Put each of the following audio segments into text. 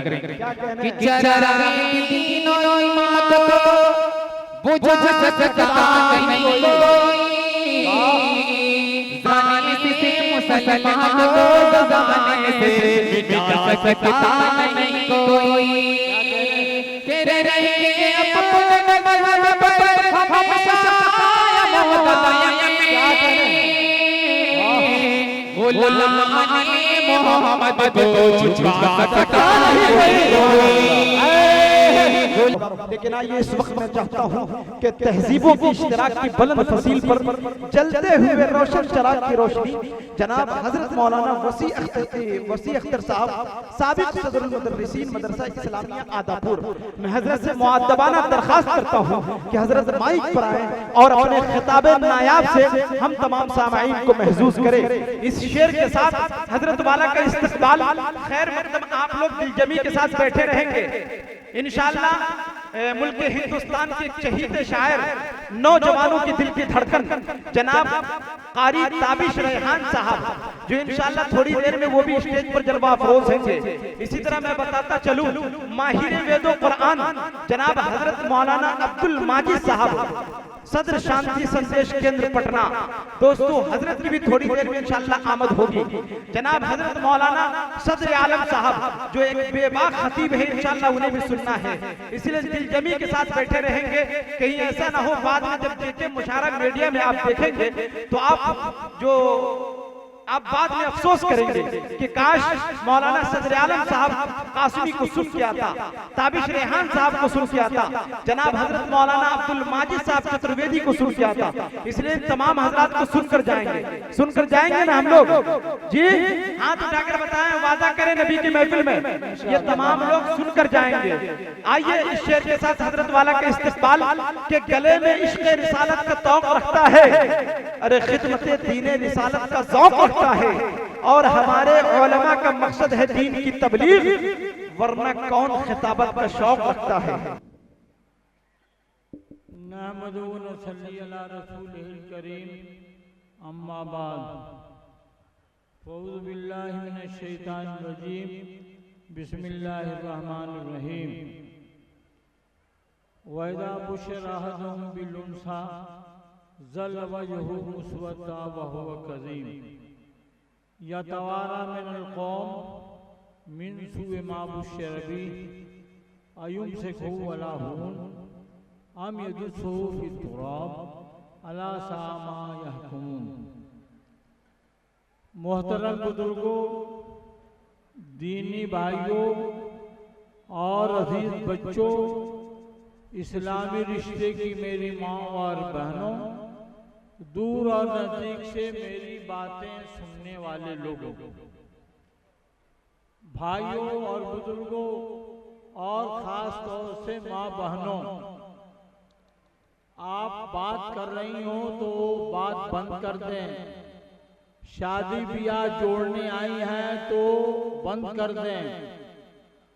कि चरागे तीनों ईमान को बुझ सकता नहीं कोई, ज़माने से मुसलमान को ज़माने से मिटा सकता नहीं कोई। तेरे रहेंगे अपने मज़हब पर हमेशा गुलामाने मोहम्मद को छुपा सकता नहीं कोई। लेकिन आइए इस वक्त मैं चाहता हूँ कि तहजीबों की इश्तिराक की बुलंद फसील पर जलते हुए रोशन चराग की रोशनी जनाब हजरत मौलाना वसी अख्तर साहब साबिक सदरुल मुदर्रिसीन मदरसा इस्लामिया आदापुर, मैं हजरत से मुअद्दबाना दरखास्त करता हूँ कि हजरत माइक पर आए और अपने खिताबे नायाब से हम तमाम सामाईन को महजूज करें। इस शेर के साथ हजरत वाला का इस्तकबाल खैर मकदम आप लोग दिलजमी के साथ बैठे रहेंगे इंशाअल्लाह। मुल्क हिंदुस्तान के चहीते शायर नौजवानों की दिल की धड़कन जनाब कारी ताबिश रेहान साहब जो इंशाअल्लाह थोड़ी देर में वो भी स्टेज पर जलवा अफरोज होंगे। इसी तरह मैं बताता चलूं माहिर वेदो कुरान जनाब हजरत मौलाना अब्दुल माजिद साहब सदर शांति संदेश केंद्र पटना, दोस्तों हजरत की भी थोड़ी देर में इंशाअल्लाह आमद होगी। जनाब हजरत मौलाना सदर आलम साहब जो एक बेबाक खतीब है इंशाअल्लाह उन्हें भी सुनना है, इसलिए दिलजमी के साथ बैठे रहेंगे। कहीं ऐसा ना हो बाद में जब देखे मुशारक मीडिया में आप देखेंगे तो आप बाद में अफसोस करेंगे कि काश मौलाना सदर आलम साहब कासिमी को सुन के आता, ताबिश रेहान साहब को सुन के आता, जनाब हजरत मौलाना अब्दुल माजिद साहब चतुर्वेदी को सुन के आता। इसलिए तमाम हजरात को सुनकर जाएंगे ना हम लोग जी। हाथ उठाकर बताएं, वादा करें नबी की महफिल में ये तमाम लोग सुनकर जाएंगे। आइए इस शेर के साथ हजरत वाला का इस्तकबाल के गले में इश्क़ रिसालत का तौक़ रखता है, अरे खिदमत दीन रिसालत का ज़ौक़ है और हमारे उलमा का मकसद है दीन की तबलीग, वरना कौन खिताबत का शौक रखता है। नहमदु व नसल्ली अला रसूलिल करीम, अम्मा बाद, फ़ऊज़ु बिल्लाहि मिनश शैतानिर रजीम, बिस्मिल्लाहिर रहमानिर रहीम। व इज़ा बुश्शिरा अहदुहुम बिल उन्सा ज़ल्ल वजहुहु मुस्वद्दा व हुवा कज़ीम यतवारा मिनल कौम मिन सुए मा बुश्शिरा बिही अयुमसिकुहु अला हुन अम यदुस्सुहु फित तुराब अला साअ मा यहकुमून। मोहतरम बुजुर्गों, दीनी भाइयों और अजीज बच्चों, इस्लामी रिश्ते की मेरी माँ और बहनों, दूर और नजदीक से मेरी बातें सुनने वाले लोगों, भाइयों और बुजुर्गों और खास तौर से माँ बहनों, आप बात कर रही हो तो बात बंद कर दें। शादी ब्याह जोड़ने आई हैं तो बंद कर दें।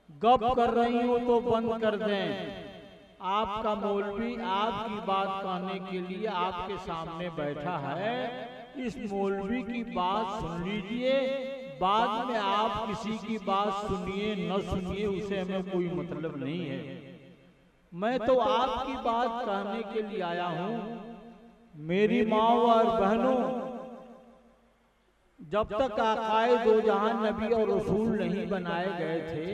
गप कर रही हो तो बंद कर दें। आपका मौलवी आपकी बात कहने के लिए आपके सामने बैठा है, इस मौलवी की बात सुन लीजिए। बाद में आप किसी की बात सुनिए न सुनिए, उसे हमें कोई मतलब नहीं है। मैं तो आपकी बात कहने के लिए आया हूँ। मेरी माँ और बहनों, जब तक आकाए दो जहां नबी और रसूल नहीं बनाए गए थे,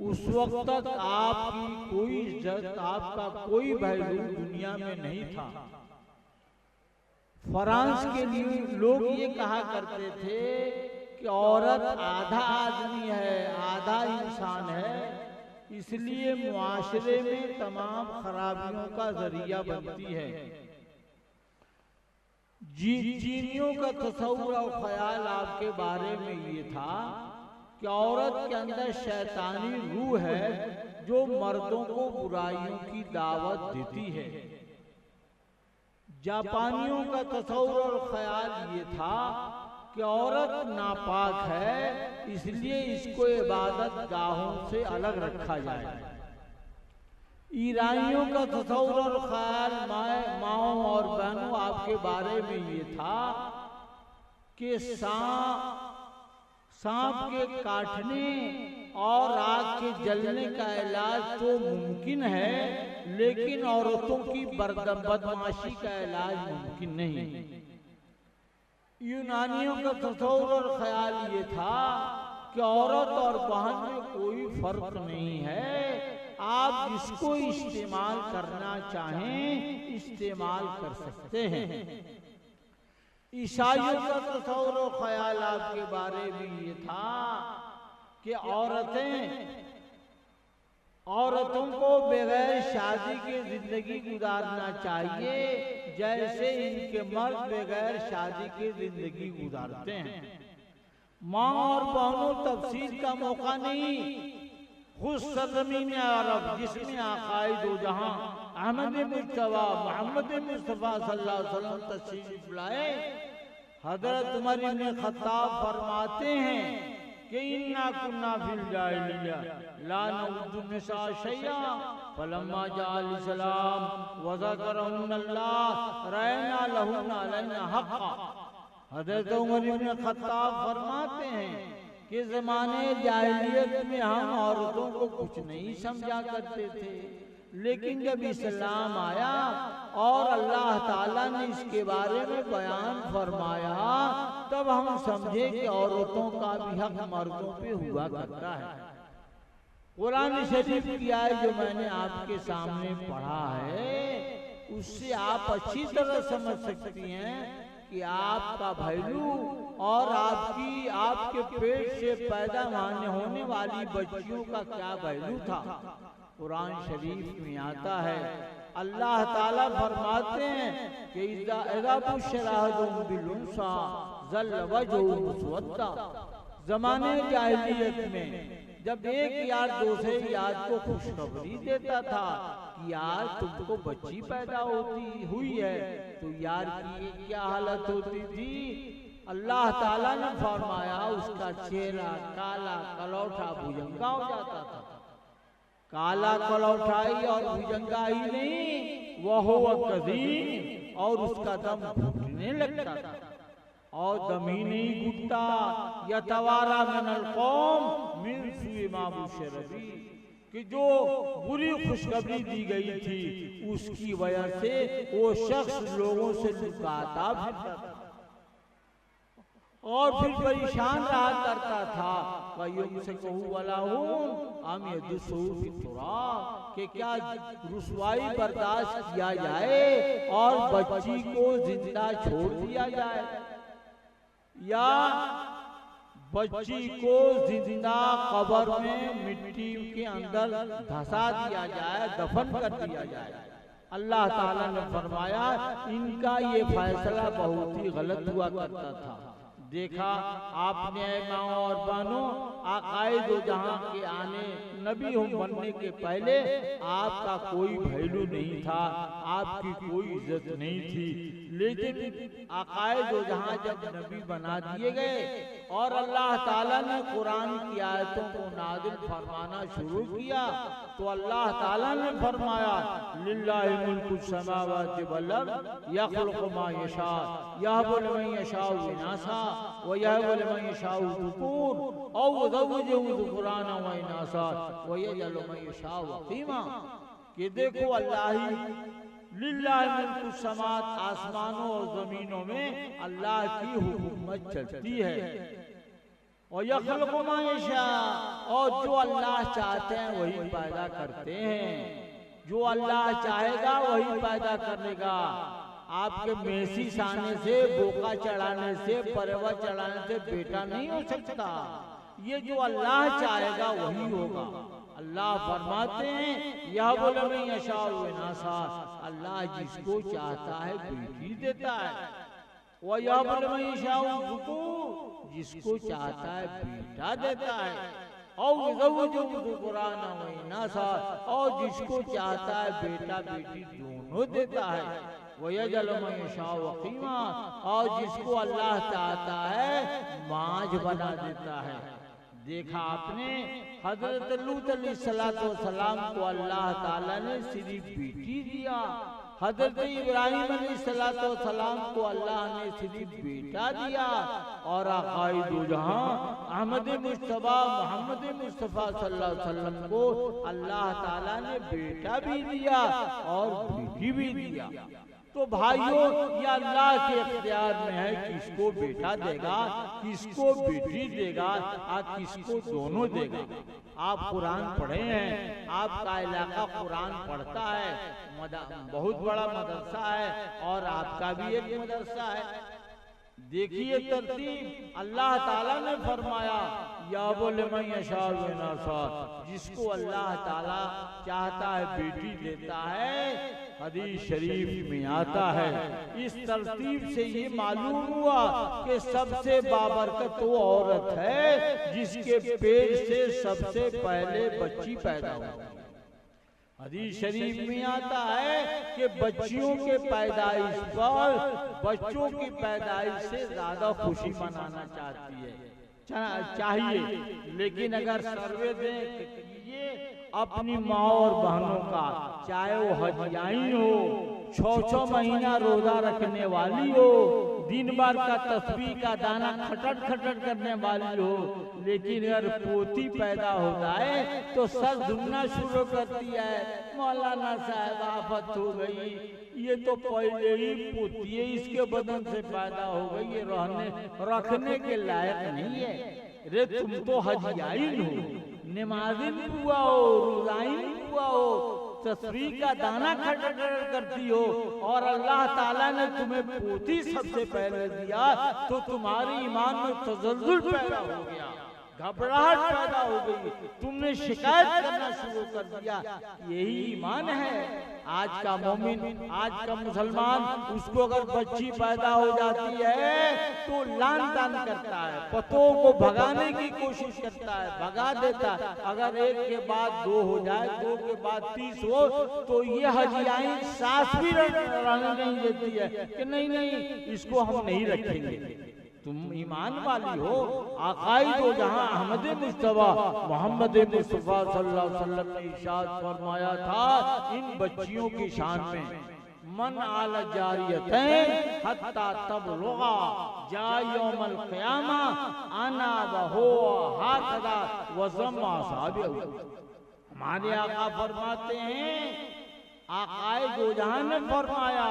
उस वक्त तक आपकी कोई इज्जत, आपका कोई वैल्यू दुनिया में नहीं था। फ्रांस के लिए लोग ये कहा करते थे कि औरत आधा आदमी है, आधा इंसान है, इसलिए मुआशरे में तमाम खराबियों का जरिया बनती है। चीनियों का तसव्वुर और ख्याल आपके बारे में ये था कि औरत के अंदर शैतानी रूह है जो मर्दों को बुराइयों की दावत देती है। जापानियों का तसव्वुर और ख्याल ये था कि औरत नापाक है, इसलिए इसको इबादत गाहों से अलग रखा जाए। ईरानियों का तसव्वुर और ख्याल माओं और बहनों आपके बारे में ये था कि सांप के काटने और आग के जलने का इलाज तो मुमकिन है, लेकिन औरतों की बदमाशी का इलाज मुमकिन नहीं। यूनानियों का तस्वुर और ख्याल ये था कि औरत और बहन में कोई फर्क नहीं है, आप जिसको इस्तेमाल करना चाहें इस्तेमाल कर सकते हैं। ईसाइयों का तस्वुर और ख्याल आपके बारे में ये था कि औरतों को बगैर शादी के जिंदगी गुजारना चाहिए, जैसे इनके मर्द बगैर शादी के जिंदगी गुजारते हैं। माँ और बहनों, तफसील का मौका नहीं, खुद सरज़मीन अरब जिसमें आकाए दो जहां अहमद मुस्तफा मोहम्मद मुस्तफा सल्लल्लाहु अलैहि वसल्लम तशरीफ लाए, हजरत उमर इब्न खत्ताब फरमाते हैं कि इन्ना कुन्ना फिल जाहिलिया ला नउद्दु निसा शैया फलम्मा जाअल इस्लाम व ज़करहुन्नल्लाह रअना लहुन्ना अलैना हक़्क़ा। हज़रत उमर इब्न खत्ताब फरमाते हैं कि ज़माने जाहिलियत में हम औरतों को कुछ नहीं समझा करते थे, लेकिन जब इस्लाम आया और अल्लाह ताला ने इसके बारे में बयान फरमाया, तब हम समझे कि औरतों का भी हक मर्दों पे हुआ करता है। कुरान शरीफ की आयत जो मैंने आपके सामने पढ़ा है, उससे आप अच्छी तरह समझ सकती हैं कि आपका भैलू और आपके पेट से पैदा होने वाली बच्चियों का क्या भैलू था। कुरान शरीफ में आता है, अल्लाह ताला फरमाते हैं कि इज़ा बुश्शिरा अहदुहुम बिल-उन्सा ज़ल्ल वजहुहु मुस्वद्दा। ज़माने जाहिलियत में जब एक यार दूसरे यार को खुशखबरी देता था कि यार तुमको बच्ची पैदा हुई है, तो यार की क्या हालत होती थी। अल्लाह ताला ने फरमाया उसका चेहरा काला कलौठा भुजंगा हो जाता था। काला कलौठाई और भुजंगा ही नहीं, वह कज़ीम, और उसका दम घुटने लगता था। और दम ही नहीं घुटता, यतवारा मिनल कौम मिन सुई मा बुश्शिरा बिही, कि जो बुरी खुशखबरी दी गई थी उसकी वजह से वो शख्स लोगों से लुकाता फिरता था और फिर परेशान रहा करता था। कयूम से कहू वाला हूँ हम ये दुसूफी तुरा, कि क्या रुसवाई बर्दाश्त किया जाए और बच्ची को जिंदा छोड़ दिया जाए, या बच्ची को जिंदा कब्र में मिट्टी के अंदर धसा दिया जाए, दफन कर दिया जाए। अल्लाह ताला ने फरमाया इनका ये फैसला बहुत ही गलत हुआ करता था। देखा आपने माँ और बहनों, आकाए दो जहां के आने नबी हम बनने के पहले आपका कोई वैल्यू नहीं था, आपकी कोई इज्जत नहीं थी, लेकिन आकाए दो जहां जब नबी बना दिए गए और अल्लाह ताला ने कुरान की आयतों को नाज़िल फरमाना शुरू किया, तो अल्लाह ताला ने फरमाया लिल्लाहि मुल्कु समावाति वल अर्द यखलुकु मा यशा यहबु लिमन यशाउ इनासा व यहबु लिमन यशाउ ज़ुकूर औ युज़व्विजुहुम ज़ुकुराना व इनासा व यजअलु मन यशाउ अक़ीमा। कि देखो अल्लाह ही लिल्लाहि मुल्कु समात, आसमानों और जमीनों में अल्लाह की हुकूमत चलती है, और यखलुकु मा यशा, और जो अल्लाह चाहते हैं वही पैदा करते हैं, जो अल्लाह चाहेगा वही पैदा करेगा। आपके मेसी आने से, बोका चढ़ाने से, परवा चढ़ाने से बेटा नहीं हो सकता, ये जो अल्लाह चाहेगा वही होगा। अल्लाह फरमाते हैं यह बोले में यशाउ इनासा, अल्लाह जिसको चाहता है बेटी देता है, वह यह बोले में यशाउ ज़ुकूर, जिसको चाहता है बेटा देता है, और युज़व्विजुहुम ज़ुकुराना व इनासा, और जिसको चाहता है बेटा बेटी दोनों देता है, वयजअलु मन यशाउ अक़ीमा, और जिसको अल्लाह चाहता है माँझ बना देता है। देखा आपने हजरत लूत अलैहिस्सलाम को अल्लाह ताला ने सिर्फ बेटी दिया, हजरत इब्राहिम अलैहिस्सलाम को अल्लाह ने सिर्फ बेटा दिया और आकाए दो जहां अहमद मुस्तफा मोहम्मद मुस्तफा सल्लल्लाहु अलैहि वसल्लम को अल्लाह ताला ने बेटा भी दिया और बेटी भी दिया। तो भाइयों, ये अल्लाह के इख्तियार में है, किसको बेटा देगा, किसको बेटी देगा और किसको दोनों देगा। आप कुरान पढ़े हैं, आपका इलाका कुरान पढ़ता है, बहुत बड़ा मदरसा है और आपका भी एक मदरसा है। देखिए तरतीब, अल्लाह ताला ने फरमाया या बोले मैं यशासा, जिसको अल्लाह ताला चाहता है बेटी देता है। हदीस शरीफ में आता है। इस तरतीब से ये मालूम हुआ कि सबसे बाबरकत वो औरत है जिसके पेट से सबसे पहले बच्ची पैदा हुई। हदीस शरीफ में आता है कि बच्चियों के पैदाइश पर, बच्चों की पैदाइश से ज्यादा खुशी मनाना चाहती है चाहिए, लेकिन अगर सर्वे दें अपनी माँ और बहनों का, चाहे वो हजियाई हो, 6 महीना रोजा रखने वाली हो, दिन भर का तस्बीह का दाना खटट खटट करने वाली हो, लेकिन अगर पोती पैदा हो जाए तो सर धुलना शुरू करती है, मौलाना साहब आफत हो गई, ये तो पहले ही पोती है, इसके बदन से पैदा हो गई, ये रखने के लायक नहीं है। रे तुम तो हजियाइन हो, नमाज़िन हुआ हो, रोज़ाइन हुआ हो, तस्बीह का दाना खटखट करती हो और अल्लाह ताला ने तुम्हें पोती सबसे पहले दिया, तो तुम्हारे ईमान में तज़ल्ज़ुल पैदा हो गया, घबराहट पैदा हो गई, तुमने शिकायत करना शुरू कर दिया। यही ईमान है। आज का मोमिन, आज का मुसलमान, उसको अगर बच्ची पैदा हो जाती है तो लान तान करता है, पतों को भगाने की कोशिश करता है, भगा देता है। अगर एक के बाद 2 हो जाए, 2 के बाद 30 हो, तो ये हजियाई सांस भी रहने नहीं देती है कि नहीं नहीं इसको हम नहीं रखेंगे। तुम ईमान वाली हो। आकाई दो जहां अहमद मुस्तफा मोहम्मद मुस्तफा सल्लल्लाहु अलैहि वसल्लम ने इरशाद फरमाया था इन बच्चियों की शान में, मन आल जारियतैन हत्ता तबलुगा जा यौमल क़ियामा अना व हुवा हाकदा व ज़म्मा साबिहु। हमारे आका फरमाते हैं, आकाए दो जहां ने फरमाया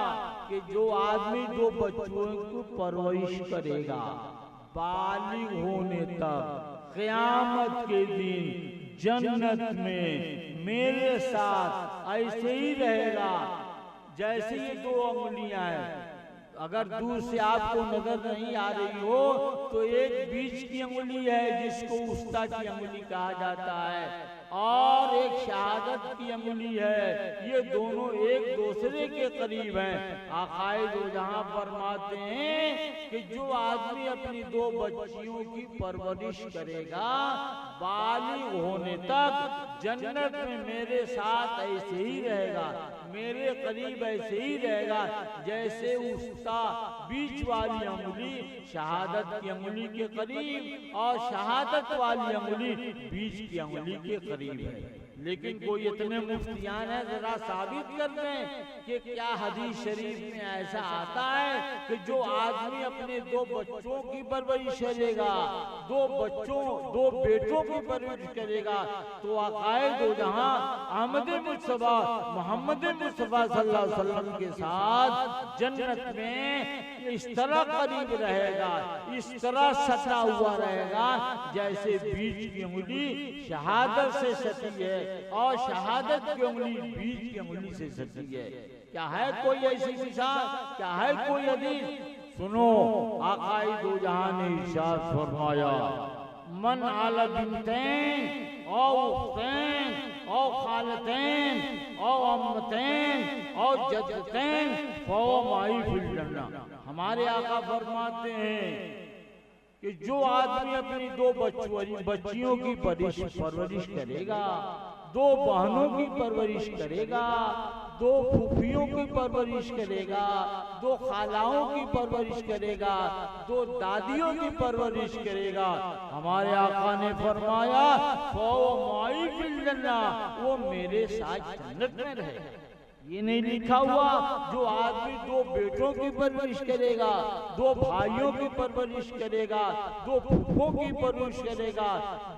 कि जो आदमी 2 बच्चों को परवरिश करेगा बालिग होने तक, क़यामत के दिन जन्नत में मेरे साथ ऐसे ही रहेगा जैसे ये 2 अंगुलियां हैं। अगर दूर से आपको नजर नहीं आ रही हो तो एक बीच की अंगुली है जिसको उस्ता की अंगुली कहा जाता है, और एक शहादत की अंगुली है। ये दोनों एक दूसरे के करीब हैं। आकाए दो जहां फरमाते हैं कि जो आदमी अपनी 2 बच्चियों की परवरिश करेगा बालिग होने तक जन्नत में मेरे साथ ऐसे ही रहेगा, मेरे करीब ऐसे ही रहेगा जैसे उसका बीच वाली अंगुली शहादत की अंगुली के करीब और शहादत वाली अंगुली बीच की अंगुली के करीब है। लेकिन कोई इतने मुफ्तियान है, जरा साबित कर दें कि क्या हदीस शरीफ में ऐसा आता है कि जो आदमी अपने 2 बच्चों की परवरिश करेगा, 2 बेटों की परवरिश करेगा, तो आकाए दो जहां अहमद मुस्तफा मोहम्मद मुस्तफा सल्लल्लाहु अलैहि वसल्लम के साथ जन्नत में इस तरह करीब रहेगा, इस तरह सटा हुआ रहेगा जैसे बीच की उंगली शहादत से सटी है और शहादत की उंगली बीच की उंगली से सटी है। क्या है कोई ऐसी मिसाल? क्या है कोई हदीस? सुनो, आकाई दो जहां ने इरशाद फरमाया, मन आला बिनतैन औ उख्तैन औ खालतैन औ अम्मतैन औ जद्दतैन फहुवा माई फिल जन्नह। हमारे आका फरमाते हैं कि जो आदमी अपनी 2 बच्चियों की परवरिश करेगा, 2 बहनों की परवरिश करेगा, 2 फूफियों की परवरिश करेगा, 2 खालाओं की परवरिश करेगा, 2 दादियों की परवरिश करेगा, हमारे आका ने फरमाया फहुवा माई फिल जन्नह, वो मेरे साथ जन्नत में रहेगा। ये नहीं लिखा हुआ जो आदमी दो बेटों की परवरिश करेगा, दो भाइयों की परवरिश करेगा, दो फूफों की परवरिश करेगा,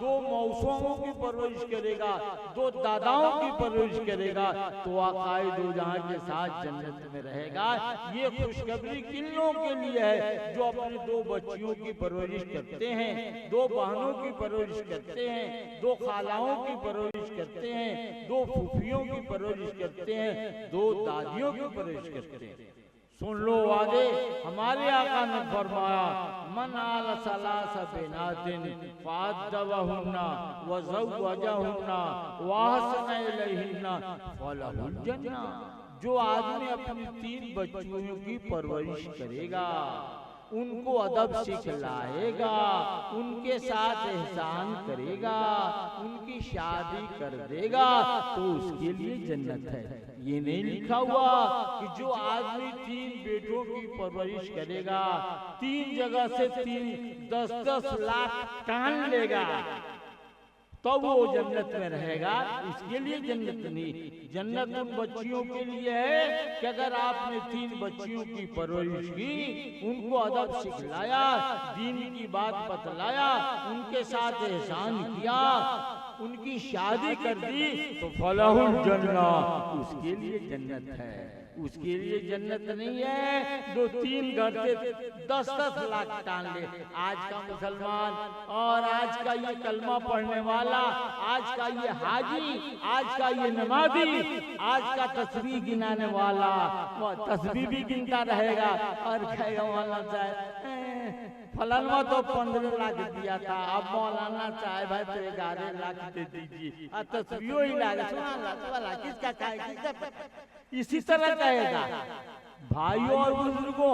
दो मौसों की परवरिश करेगा, दो दादाओं की परवरिश करेगा, तो आकाए दो जहां के साथ जन्नत में रहेगा। ये खुशखबरी किन लोगों के लिए है जो अपने दो बच्चियों की परवरिश करते हैं, दो बहनों की परवरिश करते हैं, दो खालाओं की परवरिश करते हैं, दो फूफियों की परवरिश करते हैं, दो दादियों की परवरिश करते हैं। सुन लो आगे हमारे आका ने फरमाया, मन आल सलास बिनातिन फादवहुन्ना व ज़व्वजहुन्ना व अहसन इलैहिन्ना फलहुल जन्नह। जो आदमी अपनी 3 बच्चियों की परवरिश करेगा, उनको अदब सिखलाएगा, उनके साथ एहसान करेगा, उनकी शादी कर देगा, तो उसके लिए जन्नत है। ये नहीं लिखा हुआ कि जो आदमी 3 बेटों की परवरिश करेगा, 3 जगह से 10-10 लाख कान लेगा, तो वो जन्नत में रहेगा। इसके लिए जन्नत नहीं, जन्नत उन बच्चियों के लिए है कि अगर आपने 3 बच्चियों की परवरिश की, उनको अदब सिखलाया, दीन की बात बतलाया, उनके साथ एहसान किया, उनकी शादी कर दी, तो फलहुल जन्नह, उसके लिए जन्नत है। उसके लिए जन्नत नहीं है जो 3 घर से 10-10 लाख टान ले। आज का मुसलमान और आज का ये कलमा पढ़ने वाला, आज का ये हाजी, आज का ये नमाजी, आज का तस्बीह गिनाने वाला, वो तस्बीह भी गिनता रहेगा और कहेगा मौलाना साहब फलाना तो 15 लाख दिया था, अब मौलाना साहब है तो 11 लाख दे दीजिए, तस्बीह ही लागे किसका खाए किसका, इसी तरह कहेगा। भाइयों और बुजुर्गों,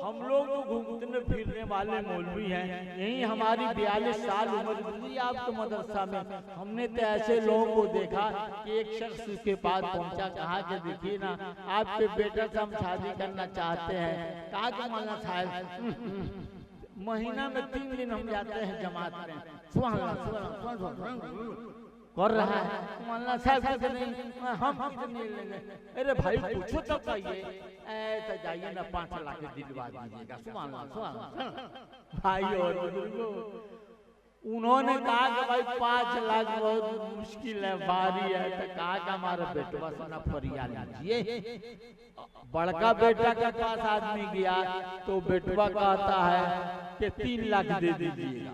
हम लोग तो घूमने फिरने वाले मौलवी हैं। यही हमारी 42 साल उम्र गुजरी आपके मदरसा में, हमने तो ऐसे लोगों को देखा कि एक शख्स उसके पास पहुंचा, कहा कि देखिए ना आपके बेटा से हम शादी करना चाहते हैं। कहा कि मौलाना साहब महीना में 3 दिन हम जाते हैं जमात में, कर रहा है मौलाना साहब कितने नहीं, हम कितने लेंगे। अरे भाई पूछो तो चाहिए, ऐसा जाइए ना 5 लाख दिलवा दीजिएगा। सुभान अल्लाह। भाई और बुजुर्गों, उन्होंने कहा कि भाई 5 लाख बहुत मुश्किल है, भारी है, तो कहा कि हमारा बेटवा सोना फरिया लीजिए। बड़का बेटा के पास आदमी गया तो बेटवा कहता है कि 3 लाख दे दीजिएगा।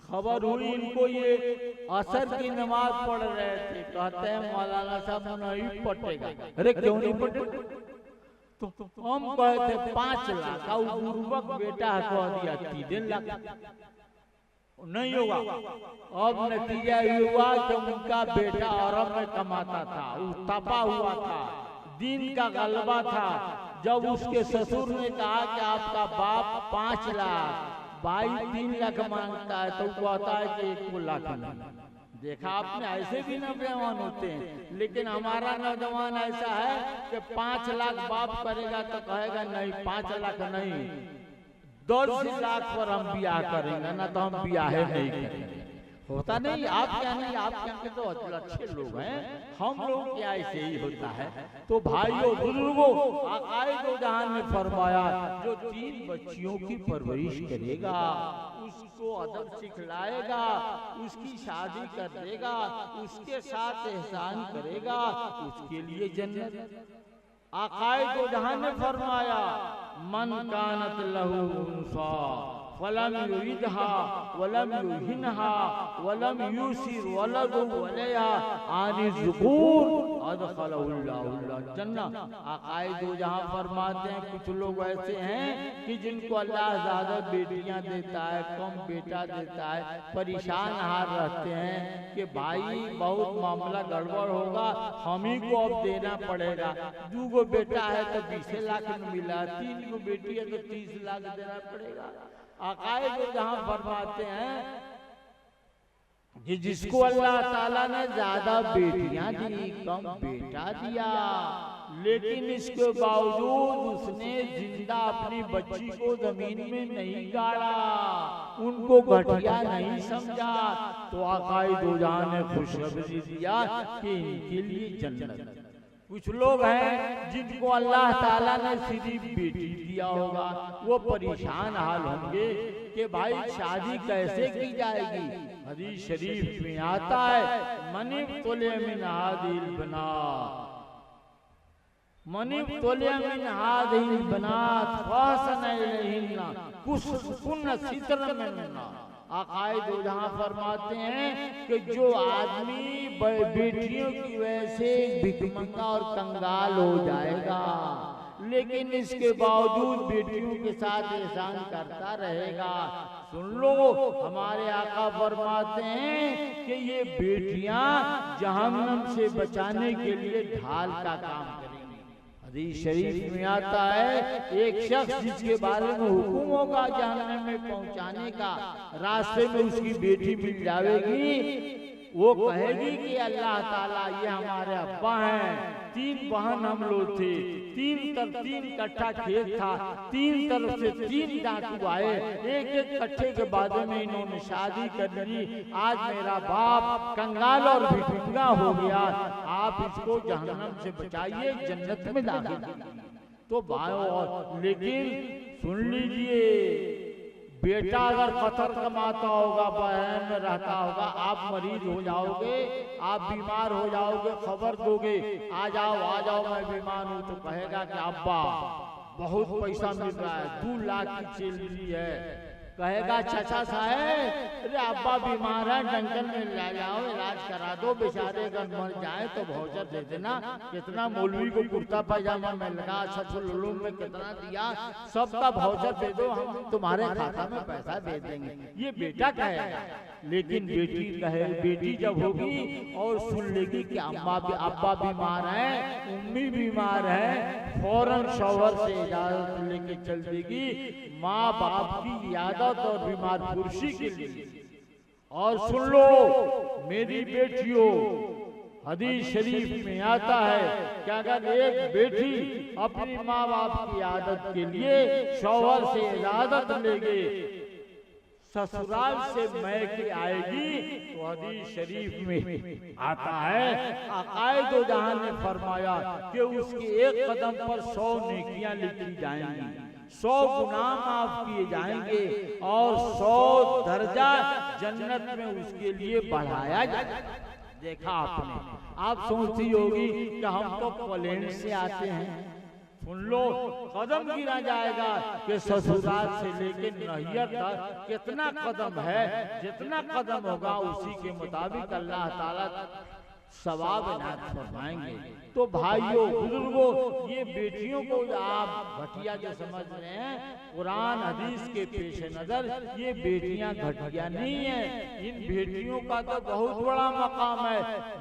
खबर हुई इनको ये असर की नमाज पढ़ रहे थे, कहते हैं मौलाना साहब नहीं पटेगा। अरे क्यों नहीं पटेगा? तो हम कहते 5 लाख, और बुर्बक बेटा कह दिया 3 लाख, नहीं होगा। अब नतीजा ये हुआ कि उनका बेटा अरब में कमाता था, वो तपा हुआ था, दीन का गलबा था। जब उसके ससुर ने कहा कि आपका बाप 5 लाख, भाई 3 लाख मांगता है, तो कहता है कि 1 लाख नहीं। देखा आपने, ऐसे भी नौजवान होते हैं, लेकिन हमारा नौजवान ऐसा है कि 5 लाख बाप करेगा तो कहेगा नहीं 5 लाख नहीं, 10 लाख पर हम ब्याह करेंगे, ना तो हम ब्याह नहीं करेंगे। होता नहीं, आप क्या नहीं, आप क्या तो अच्छे लोग हैं, हम लोग क्या ऐसे ही होता है। तो भाइयों बुजुर्गों, आकाए दो जहान में फरमाया, जो 3 बच्चियों की परवरिश करेगा, उसको अदब सिखलाएगा, उसकी शादी कर देगा, उसके साथ एहसान करेगा, उसके लिए जन्नत। आकाए दो जहान में फरमाया, मन कानत लहू उनसा फलम युरिदहा वलम युहिनहा वलम युसिर वलदु वलया आनि ज़ुकूर अदखलहुल्लाहुल जन्नह। आकाए दो जहां फरमाते हैं, कुछ लोग ऐसे हैं कि जिनको अल्लाह ज्यादा बेटियां देता है, कम बेटा देता है, परेशान हाल रहते हैं कि भाई बहुत मामला गड़बड़ होगा, हम ही को अब देना पड़ेगा। 2 गो बेटा है तो 20 लाख में मिला, 3 गो बेटी है तो 30 लाख देना पड़ेगा। आकाए जो जहां फरमाते हैं कि जिसको अल्लाह ताला ने ज्यादा बेटियां दी, कम बेटा दिया, लेकिन इसके बावजूद उसने जिंदा अपनी बच्ची को जमीन में नहीं गाड़ा, उनको घटिया नहीं समझा, तो आकाए दो जहां ने खुशखबरी दिया कि इनके लिए जन्नत। कुछ लोग हैं जिनको अल्लाह ताला ने सिर्फ बेटी दिया होगा, वो परेशान हाल होंगे कि भाई शादी कैसे की जाएगी। हदीस शरीफ में आता है मनिब तोले मिन हादिल बनात, मनिब तोले मिन हादिल बनात फहसन इलैहिन्ना कुन्न सितर मिन्ना। आकाए दो जहां फरमाते हैं कि जो आदमी बेटियों की वजह से भिखमंगा और कंगाल हो जाएगा, लेकिन इसके बावजूद बेटियों के साथ एहसान करता रहेगा, सुन लो हमारे आका फरमाते हैं कि ये बेटियां जहन्नम से बचाने के लिए ढाल का काम करेंगी। हदीस शरीफ में आता है एक शख्स जिसके बारे में हुक्म होगा जहन्नम में पहुंचाने का, रास्ते में उसकी बेटी मिल जाएगी, वो कहेगी कि अल्लाह ताला ये हमारे अब्बा हैं, 3 बहन हम लोग थे, 3 कट्ठा खेत था, 3 तरफ से 3 डाकू आए, एक कट्ठे के बाद में इन्होंने शादी कर ली, आज मेरा बाप कंगाल और भिखमंगा हो गया, आप इसको जहन्नम से बचाइए, जन्नत में दाखिल कीजिए। तो भाइयों, लेकिन सुन लीजिए, बेटा अगर पत्थर कमाता होगा, बहन में रहता होगा, आप मरीज हो जाओगे, आप बीमार हो जाओगे, खबर दोगे आ जाओ मैं बीमार हूँ, तो कहेगा कि अब्बा बहुत पैसा मिल रहा है, 2 लाख की सैलरी है, कहेगा चाचा साहब अरे अब्बा बीमार है, जंगल में ले जाओ, इलाज करा दो, बेचारे अगर मर जाए तो भाउचर दे देना, कितना मौलवी को कुर्ता पैजामा में लगा, ससुर में कितना दिया, सबका भाउचर दे दो, हम तुम्हारे खाता में पैसा दे देंगे, ये बेटा कहेगा। लेकिन बेटी जब होगी और सुन लेगी कि अब्बा बीमार है, उम्मी बीमार है, फौरन शौहर से इजाजत लेके चल देगी माँ बाप की इयादत और बीमार पुरुषी के लिए। और सुन लो मेरी बेटियों, हदीस शरीफ में आता है कि अगर एक बेटी अपनी माँ बाप की इयादत के लिए शौहर से इजाजत लेगे, ससुराल से मैके आएगी, तो हदीस शरीफ में आता है आकाए दो जहां ने फरमाया कि उसके एक कदम पर 100 नेकियां लिखी जाएंगी, 100 गुनाह माफ किए जाएंगे और 100 दर्जा जन्नत में उसके लिए बढ़ाया जाएगा। देखा आपने, आप सोचती होगी कि हम तो पोलैंड से आते हैं, सुन लो कदम गिरा जाएगा कि ससुराल से लेके नहियर तक कितना कदम है, जितना कदम होगा उसी के मुताबिक अल्लाह ताला सवाब इनात फरमाएंगे। तो भाइयों बुजुर्गों, ये बेटियों को आप घटिया जो समझ रहे हैं, कुरान हदीस के पेश नजर ये बेटियां घटिया नहीं है, इन बेटियों का तो बहुत बड़ा मकाम है,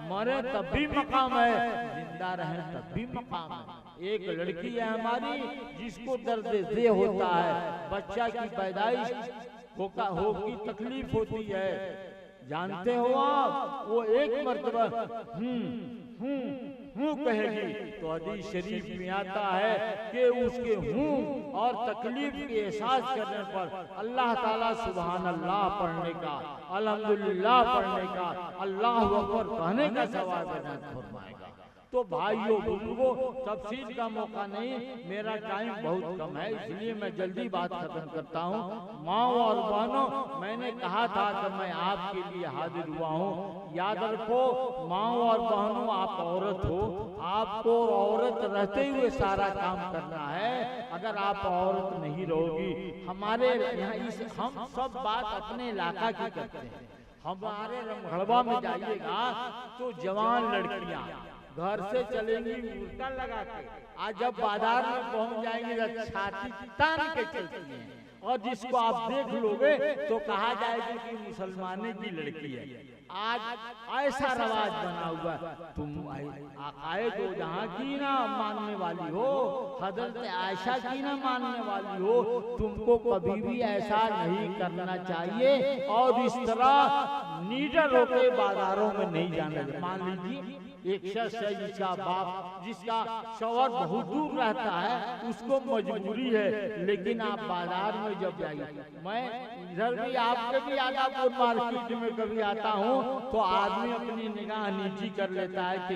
मरे तब भी मकाम है, जिंदा रहे तब भी मकाम है। एक लड़की है हमारी जिसको दर्द दे होता है, बच्चा की पैदाइश होगी तकलीफ होती है, जानते हो आप, वो एक मर्तबा कहेगी तो हदीस शरीफ में आता है कि उसके और तकलीफ के एहसास करने पर अल्लाह ताला सुभान अल्लाह पढ़ने का, अल्हम्दुलिल्लाह पढ़ने का, अल्लाह अकबर कहने का सवाब इनात फरमाएगा। तो भाइयों बुजुर्गों, तफसील का मौका नहीं, मेरा टाइम बहुत कम है, इसलिए मैं जल्दी बात खत्म करता हूँ। माओ और बहनों, मैंने कहा था कि मैं आपके लिए हाजिर हुआ हूँ, याद रखो माओ और बहनों, आप औरत हो, आपको औरत रहते हुए सारा काम करना है। अगर आप औरत नहीं रहोगी, हमारे यहाँ हम सब बात अपने इलाका की करते हैं, हमारे रमघड़वा में जाइएगा तो जवान लड़कियां घर से चलेंगी उल्टा लगा के, आज जब बाजार में पहुंच जाएंगे तो छाती तान के चलती हैं, और जिसको आप देख लोगे तो कहा जाएगा कि मुसलमाने की लड़की है। आज ऐसा रवाज बना हुआ, तुम आए तो जहाँ की ना मानने वाली हो, हजरत आयशा की ना मानने वाली हो, तुमको कभी भी ऐसा नहीं करना चाहिए और इस तरह नीडर होकर बाजारों में नहीं जाना। मान लीजिए एक शख्स है जिसका बाप, जिसका शौहर बहुत दूर रहता है, उसको मजबूरी है, लेकिन आप बाजार में जब जाइए, मैं इधर भी आपके भी आदापुर मार्केट में कभी आता हूँ तो आदमी अपनी निगाह नीची कर लेता है कि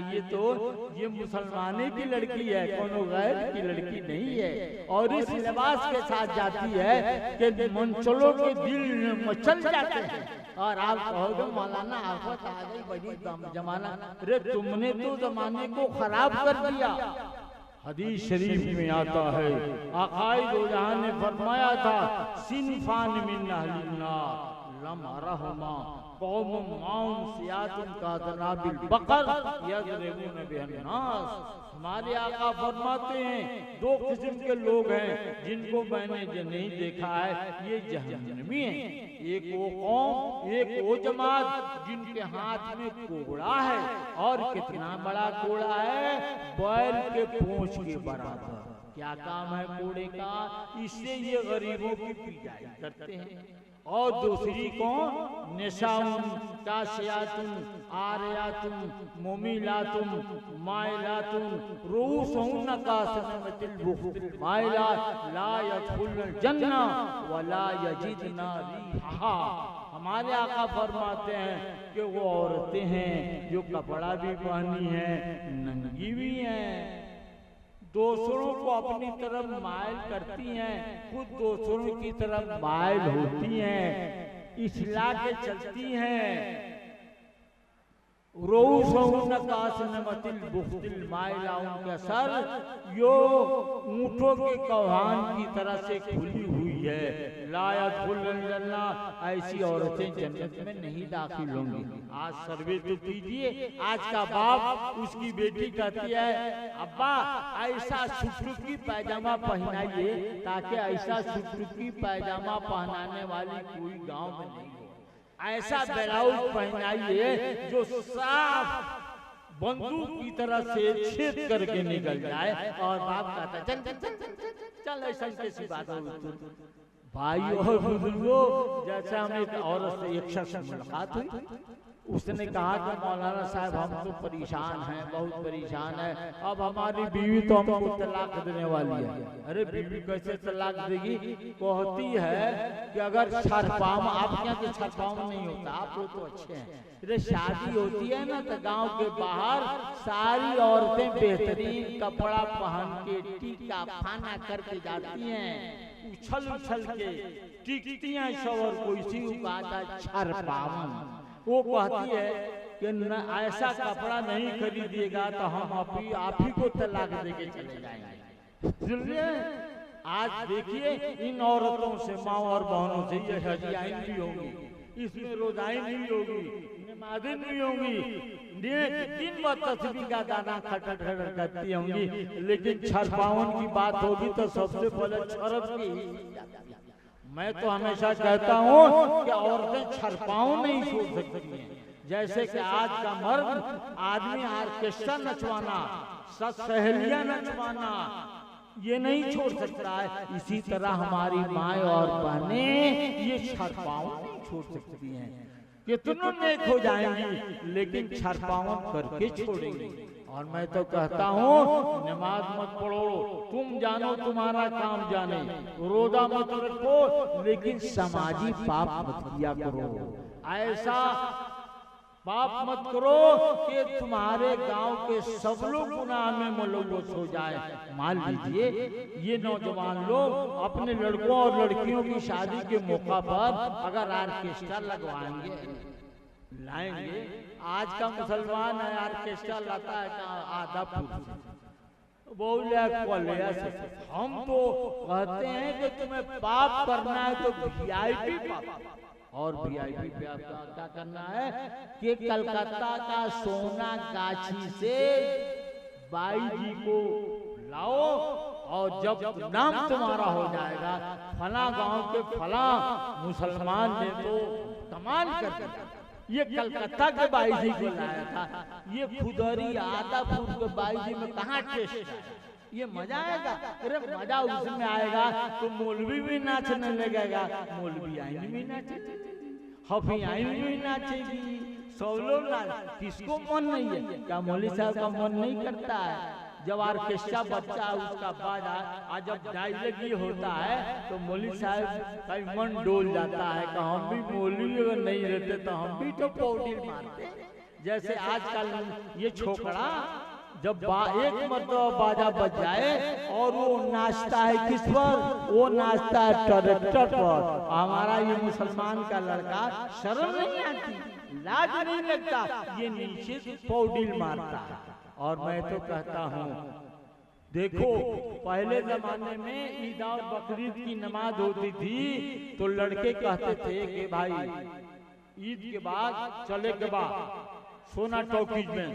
ये मुसलमाने की लड़की है, कोनो गैर की लड़की नहीं है, और इस लिबास के साथ जाती है कि मनचलों के दिल मचल जाते हैं। और आप कहोगे मौलाना आफत आ गई बड़ी जमाना, अरे तुमने तो जमाने को खराब कर दिया। हदीस शरीफ में आता है, आकाए दो जहां ने फरमाया था, सिनफान मिन अहलिन नार लम अरहुमा कौम माउम सियातुन का जनाबिल बकर यजरिबून बिहन नास। हमारे आका फरमाते हैं, दो किस्म के लोग हैं जिनको मैंने जो नहीं देखा है, ये जहन्नमी हैं। एक वो कौम, एक वो जमात जिनके हाथ में कोड़ा है, और कितना बड़ा कोड़ा है, बैल के पूंछ के बराबर। क्या काम है कोड़े का? इससे ये गरीबों की पिटाई करते हैं। और दूसरी कौन? निशाउन काशियातुन आरियातुन मुमिलातुन माइलातुन रूसुन कासनतिल बुख्तिल माइला ला यदखुलुल जन्ना वला यजिदना रिहा। हमारे आका फरमाते हैं कि वो औरतें हैं जो कपड़ा भी पहनी है, नंगी भी हैं, दूसरों को अपनी तरफ मायल करती हैं, खुद दूसरों की तरफ मायल होती हैं, इस्लाह के चलती हैं। उनका सर यो ऊंटों के कौहान की तरह से खुली हुई है। लायदखुल जन्ना, ऐसी औरतें जन्नत में नहीं दाखिल होंगी। आज सर्वे तो कीजिए, आज का बाप उसकी बेटी कहती है, अब्बा ऐसा सुटुकी पैजामा पहनाइए ताकि ऐसा सुटुकी पैजामा पहनाने वाली कोई गांव में नहीं हो, ऐसा ब्लाउज पहनाइए जो साफ बंदूक की तरह से छेद करके निकल जाए। और बाप कहता चल चल चल चल चल, ऐसा कैसी बात हो भाई और बुजुर्गों। जैसे हम एक औरत से, एक शख्स से मुलाकात हुई, उसने कहा कि मौलाना साहब हम तो परेशान हैं, बहुत परेशान है, अब हमारी बीवी तो हमको तलाक देने वाली है। अरे बीवी कैसे तलाक देगी? कहती है कि अगर छरपाम, आप क्या कि छरपाम नहीं होता, आप लोग तो अच्छे हैं, अरे शादी होती है ना तो गांव के बाहर सारी औरतें बेहतरीन कपड़ा पहन के टीका फाना करके जाती हैं, उछल उछल के टिकती हैं शवर को, इसी को कहता छरपावन। वो कहती है कि न ऐसा कपड़ा नहीं खरीदिएगा तो हम आप ही को तलाक देके चले जाएंगे। सुनिए, आज देखिए इन औरतों से, माँ और बहनों से ये हजियाई भी होगी, इसमें रोजाई नहीं होगी, नमाजें नहीं होंगी, दिन व तस्बीह का गाना खटर खटर करती होंगी, लेकिन छरपावन की बात होगी तो सबसे पहले छरप की। मैं तो हमेशा कहता हूँ कि औरतें छरपाऊं नहीं छोड़ सकती हैं। जैसे कि आज का मर्द आदमी ऑर्केस्ट्रा नचवाना, सहेलियां नचवाना ये नहीं छोड़ सकता है, इसी तरह हमारी माएँ और बहनें ये छरपाऊं नहीं छोड़ सकती हैं। कितनों नेक हो जाएंगी लेकिन छरपावन करके छोड़ेंगे। और मैं तो कहता हूँ नमाज मत पढ़ो, तुम जानो तुम्हारा काम जाने, रोजा मत रखो, लेकिन समाजी पाप मत किया करो, ऐसा पाप मत करो कि तुम्हारे गांव के सब लोग गुनाह में मुलव्वस हो जाए। मान लीजिए ये नौजवान लोग अपने लड़कों और लड़कियों की शादी के मौका पर अगर ऑर्केस्ट्रा लगवाएंगे, लाएंगे, आज का मुसलमान है ऑर्केस्ट्रा लाता है आधा बोले हम तो कहते हैं कि तुम्हें पाप करना है तो वीआईपी पाप, और वीआईपी पे आपका क्या करना है कि कलकत्ता का सोना गाछी से बाई जी को लाओ, और जब नाम तुम्हारा हो जाएगा फला गांव के फला मुसलमान ने तो कमाल कर दिया, ये कलकत्ता के बाई जी को लाया था, ये खुदरी आदापुर के बाई जी में कहाँ टेस्ट है, ये मजा आएगा। अरे मजा उसमें आएगा तो मौलवी भी नाचने लगेगा, मौलवी आइन भी नाचेगी, हफी आइन भी नाचेगी, सब लोग ना, किसको मन नहीं है? क्या मौलवी साहब का मन नहीं करता है? जब ऑर्केस्ट्रा बच्चा उसका बाजा आज जब डायलॉग ये होता है तो मौलवी साहब का मन डोल जाता है कि हम भी मौलवी अगर नहीं रहते तो हम भी तो पौड़ी मारते। जैसे आजकल ये छोकरा जब एक मतलब बाजा बज जाए और वो नाचता है किस पर? वो नाचता है ट्रैक्टर पर। हमारा ये मुसलमान का लड़का शर्म नहीं आती, लाज नहीं लगता, ये नीचे से पौडील मारता है। और मैं तो कहता हूँ देखो, पहले जमाने में ईद और बकरीद की नमाज होती थी तो लड़के कहते थे कि भाई ईद के बाद चले के बाद सोना टॉकीज में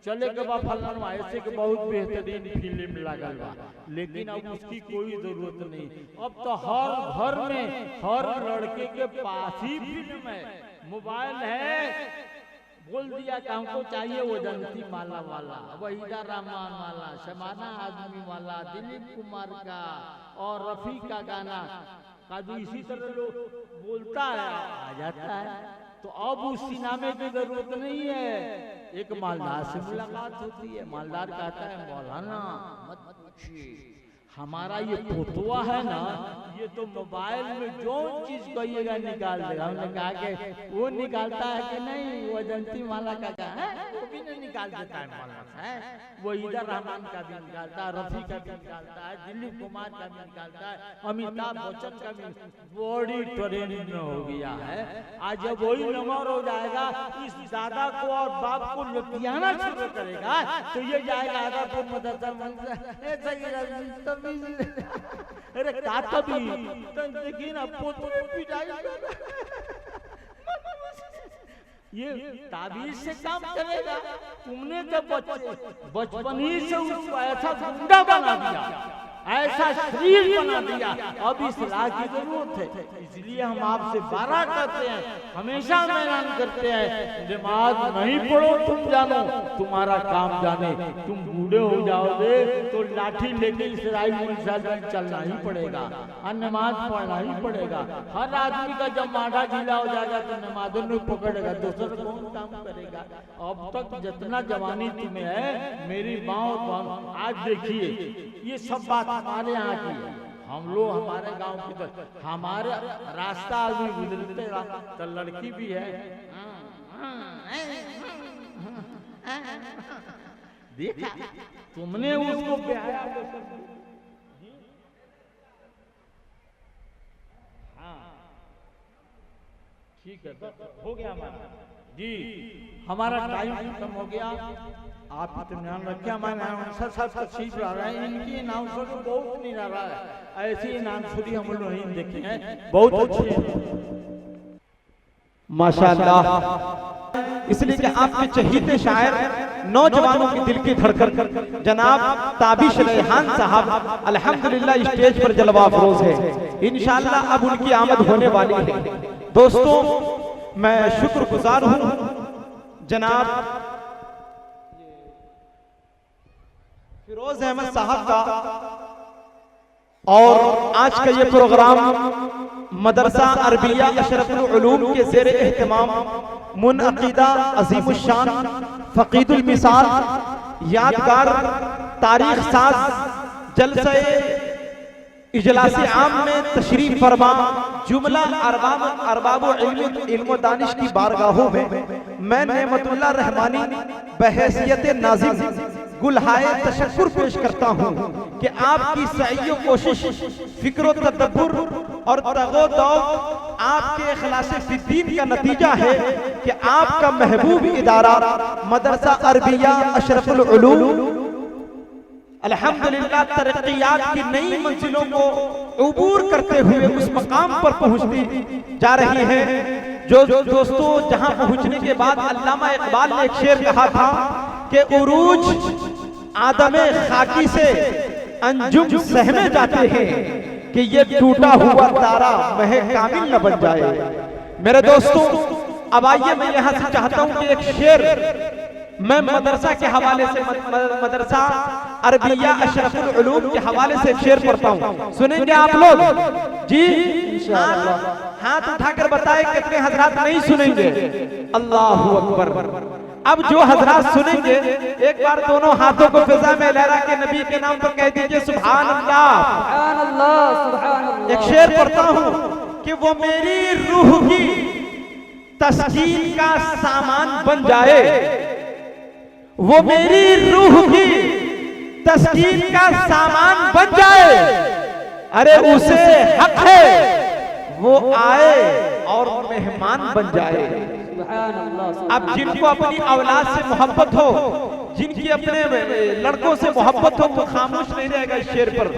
चले के बाद फलाना ऐसे के बहुत बेहतरीन फिल्म लागल बा। लेकिन अब उसकी कोई जरूरत नहीं। अब तो हर घर में हर लड़के के पास ही फिल्म है, मोबाइल है। बोल दिया कि हमको चाहिए वो जनती माला वाला, वहीदा रहमान वाला, शबाना आजमी वाला, दिलीप कुमार का और रफी का गाना का जो इसी तरह लोग बोलता है आ जाता है। तो अब उस सिनेमा की जरूरत नहीं है। एक मालदार से मुलाकात होती है, मालदार कहता है मौलाना मत पूछिए, हमारा ये पोतवा है ना, ये तो मोबाइल में जो चीज कहिएगा निकाल देगा। हमने कहा कि वो निकालता है कि नहीं? वो जनती माला का है वो भी नहीं निकाल देता है मौलाना है। वो इधर रहमान का भी निकालता है, रफी का भी निकालता है, दिलीप कुमार का भी निकालता है, अमिताभ बच्चन का भी। बड़ी ट्रेनिंग में हो गया है। आज जब वही नंबर हो जाएगा, इस दादा को और बाप को लुटियाना शुरू करेगा तो ये जाएगा आदापुर मदरसा अरे काता भी तो देखिए ना पोतो पिटाई। ये ताबीज से काम चलेगा? तुमने जब बचपन ही से उसको ऐसा गुंडा बना दिया, ऐसा शरीर बना दिया, अब इस्लाह की जरूरत है। इसलिए हम आपसे बारह करते हैं, हमेशा ऐलान करते हैं, नमाज नहीं पढ़ो तुम जानो तुम्हारा काम जाने। तुम बूढ़े हो जाओगे तो लाठी लेके इसराइल में चलना ही पड़ेगा और नमाज पढ़ना ही पड़ेगा। हर आदमी का जब माथा ढीला हो जाएगा तो नमाजों में पकड़ेगा, दूसरा कौन काम करेगा? अब तक जितना जवानी तुम्हें है मेरी माँ और आज देखिए ये सब बात हमारे यहाँ की है। हम लोग हमारे गांव की तो हमारे रास्ता आदमी गुजरते तो लड़की भी है, देखा तुमने उसको ब्याह ठीक है हो गया हमारा जी, हमारा टाइम खत्म हो गया। आप इत्मीनान रखिए, हमारे आंसर सब तशरीफ ला रहे हैं। इनकी अनाउंसर तो बहुत नहीं रहा है, ऐसी अनाउंसरी हम लोग नहीं देखे हैं, बहुत अच्छे माशाअल्लाह। इसलिए कि आपके चहीते शायर नौजवानों की दिल की धड़कन जनाब ताबिश रेहान साहब अल्हम्दुलिल्लाह स्टेज पर जलवा अफरोज है। इंशाअल्लाह अब उनकी आमद होने वाली है। दोस्तों मैं शुक्रगुजार हूं जनाब फिरोज अहमद साहब का, और आज का ये प्रोग्राम मदरसा अरबिया अशरफुल उलूम के ज़ेर एहतमाम मुनअक़ीदा अज़ीमुश्शान फ़क़ीदुल मिसाल यादगार तारीख साज जलसे इजलास आम में तशरीफ फरमा जुमला अरबाब इल्म दानिश की बारगाहों में मैं नेमतुल्लाह रहमानी बहैसियत नाज़िम गुलहाए तशक्कुर पेश करता हूँ कि आपकी सही कोशिश, फिक्र तदब्बुर और तगो-दौग आपके इखलास फिद्दीन का नतीजा है कि आपका महबूब इदारा मदरसा अरबिया अशरफुल उलूम अल्हम्दुलिल्लाह तरक्कियात की नई मंजिलों को उबूर करते हुए उस मकाम पर पहुंचती जा रही है। जो दोस्तों जहां पहुंचने के बाद अल्लामा इकबाल ने एक शेर कहा था कि उरूज आदमे खाकी से अंजुम सहमे जाते हैं कि ये टूटा हुआ तारा महे कामिल न बन जाए। मेरे दोस्तों अब आइए मैं यहां से चाहता हूं कि एक शेर मैं मदरसा के हवाले से मदरसा अरबिया अशरफुल उलूम के हवाले से शेर पढ़ता हूँ, सुनेंगे आप लोग जी? हाथ उठाकर बताए कितने हजरात नहीं सुनेंगे? अल्लाहु अकबर। अब जो हजरात सुनेंगे एक बार दोनों हाथों को फिजा में लहरा के नबी के नाम पर कह दीजिए सुभान अल्लाह। सुभान अल्लाह, सुभान अल्लाह। एक शेर पढ़ता हूं कि वो मेरी रूह की तस्कीन का सामान बन जाए, वो मेरी रूह की तस्कीन का सामान बन जाए, अरे उसे हक है वो आए और मेहमान बन जाए। सुभान अल्लाह। अब जिनको अपनी औलाद से मोहब्बत हो, जिनकी अपने लड़कों से मोहब्बत हो, वो खामोश नहीं रहेगा इस शेर पर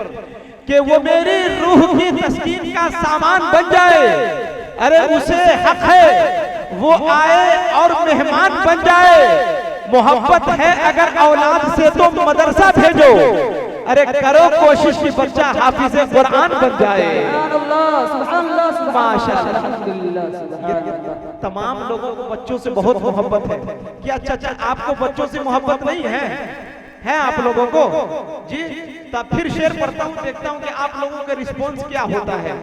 कि वो मेरी रूह की तस्कीन का सामान बन जाए, अरे उसे हक है वो आए और मेहमान बन जाए। मोहब्बत है अगर औलाद से तो मदरसा भेजो, अरे करो कोशिश कि बच्चा हाफिज़े कुरान बन जाए। सुभान अल्लाह, सुभान अल्लाह, सुभान अल्लाह, माशाअल्लाह। अल्हम्दुलिल्लाह, सुभान अल्लाह। तमाम लोगों को बच्चों से बहुत मोहब्बत है। क्या अच्छा आपको बच्चों से मोहब्बत नहीं है? है आप लोगों को जी? तब फिर शेर पढ़ता हूँ, देखता हूँ कि आप लोगों का रिस्पॉन्स क्या होता है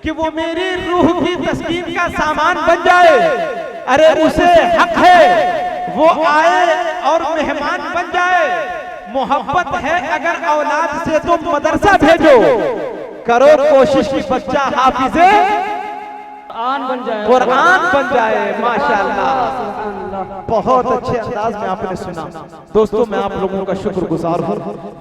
कि वो मेरी रूह की तस्कीन का सामान बन जाए, अरे उसे हक है वो आए और मेहमान बन जाए। मोहब्बत है अगर औलाद से तो मदरसा भेजो, करो कोशिश कि बच्चा हाफिज़े कुरान बन जाए, कुरान बन जाए। माशाअल्लाह, सुभान अल्लाह। बहुत अच्छे अंदाज में आपने सुना। दोस्तों मैं आप लोगों का शुक्रगुजार हूँ।